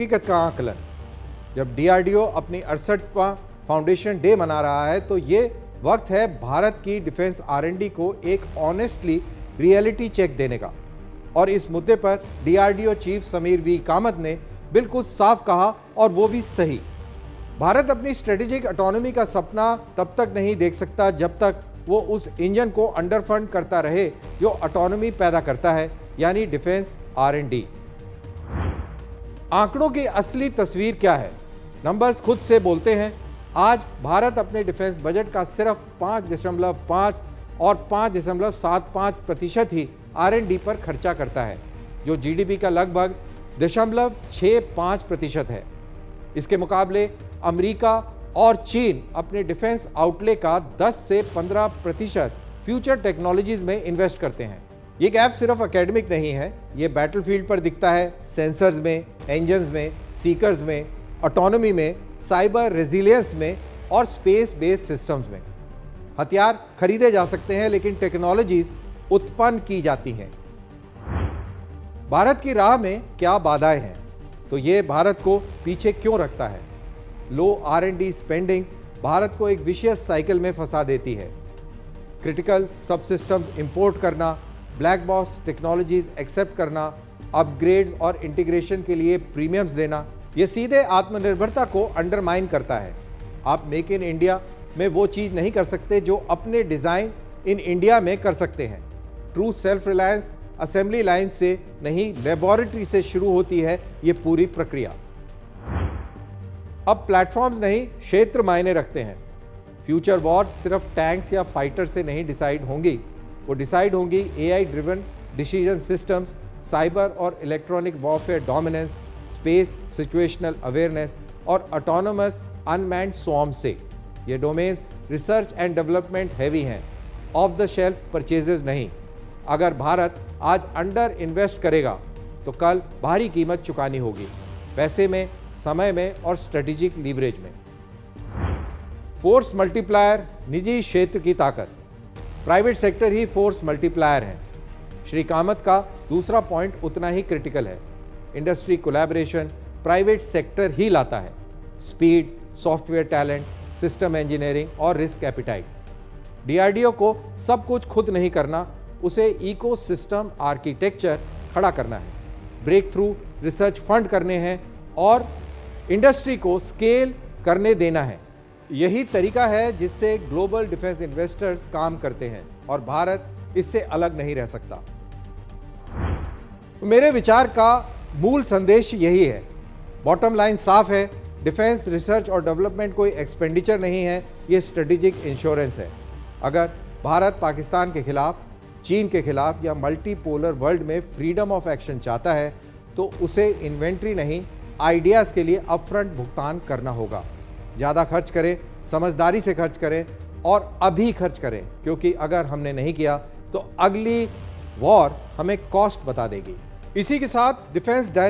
हकीकत का आकलन। जब डीआरडीओ अपनी 68वां फाउंडेशन डे मना रहा है तो ये वक्त है भारत की डिफेंस आरएनडी को एक ऑनेस्टली रियलिटी चेक देने का। और इस मुद्दे पर डीआरडीओ चीफ समीर वी कामत ने बिल्कुल साफ कहा, और वो भी सही। भारत अपनी स्ट्रेटेजिक ऑटोनॉमी का सपना तब तक नहीं देख सकता जब तक वो उस इंजन को अंडर फंड करता रहे जो ऑटोनॉमी पैदा करता है, यानी डिफेंस आरएनडी। आंकड़ों की असली तस्वीर क्या है? नंबर्स खुद से बोलते हैं। आज भारत अपने डिफेंस बजट का सिर्फ 5.5 और 5.75% ही आरएनडी पर खर्चा करता है, जो जीडीपी का लगभग 0.65% है। इसके मुकाबले अमेरिका और चीन अपने डिफेंस आउटले का 10 से 15% फ्यूचर टेक्नोलॉजीज में इन्वेस्ट करते हैं। ये गैप सिर्फ एकेडमिक नहीं है, ये बैटलफील्ड पर दिखता है। सेंसर्स में, इंजन्स में, सीकर्स में, ऑटोनॉमी में, साइबर रेजिलियंस में और स्पेस बेस्ड सिस्टम्स में। हथियार खरीदे जा सकते हैं, लेकिन टेक्नोलॉजीज उत्पन्न की जाती हैं। भारत की राह में क्या बाधाएं हैं, तो ये भारत को पीछे क्यों रखता है? लो आरएनडी स्पेंडिंग भारत को एक विशियस साइकिल में फंसा देती है। क्रिटिकल सब सिस्टम्स इंपोर्ट करना, ब्लैक बॉक्स टेक्नोलॉजीज एक्सेप्ट करना, अपग्रेड्स और इंटीग्रेशन के लिए प्रीमियम्स देना, ये सीधे आत्मनिर्भरता को अंडरमाइन करता है। आप मेक इन इंडिया में वो चीज़ नहीं कर सकते जो अपने डिज़ाइन इन इंडिया में कर सकते हैं। True self reliance assembly line से नहीं, लेबोरेटरी से शुरू होती है ये पूरी प्रक्रिया। अब प्लेटफॉर्म्स नहीं, क्षेत्र मायने रखते हैं। फ्यूचर वॉर सिर्फ टैंक्स या फाइटर से नहीं डिसाइड होंगी, वो डिसाइड होंगी AI driven decision systems, cyber और electronic warfare dominance, space situational awareness और ऑटोनोमस अनमैन्ड स्वॉर्म से। ये domains research and development heavy हैं, ऑफ द शेल्फ परचेजेस नहीं। अगर भारत आज अंडर इन्वेस्ट करेगा तो कल भारी कीमत चुकानी होगी, पैसे में, समय में और स्ट्रेटेजिक लीवरेज में। फोर्स मल्टीप्लायर, निजी क्षेत्र की ताकत। प्राइवेट सेक्टर ही फोर्स मल्टीप्लायर है। श्री कामत का दूसरा पॉइंट उतना ही क्रिटिकल है। इंडस्ट्री कोलैबोरेशन प्राइवेट सेक्टर ही लाता है। Speed, software talent, system engineering और रिस्क एपिटाइट। डीआरडीओ को सब कुछ खुद नहीं करना, उसे इकोसिस्टम आर्किटेक्चर खड़ा करना है। ब्रेक थ्रू रिसर्च फंड करने हैं और इंडस्ट्री को स्केल करने देना है। यही तरीका है जिससे ग्लोबल डिफेंस इन्वेस्टर्स काम करते हैं, और भारत इससे अलग नहीं रह सकता। मेरे विचार का मूल संदेश यही है। बॉटम लाइन साफ है, डिफेंस रिसर्च और डेवलपमेंट कोई एक्सपेंडिचर नहीं है, ये स्ट्रेटेजिक इंश्योरेंस है। अगर भारत पाकिस्तान के खिलाफ, चीन के खिलाफ या मल्टीपोलर वर्ल्ड में फ्रीडम ऑफ एक्शन चाहता है तो उसे इन्वेंट्री नहीं, आइडियाज़ के लिए अपफ्रंट भुगतान करना होगा। ज़्यादा खर्च करें, समझदारी से खर्च करें और अभी खर्च करें, क्योंकि अगर हमने नहीं किया तो अगली वॉर हमें कॉस्ट बता देगी। इसी के साथ डिफेंस डायनेमिक्स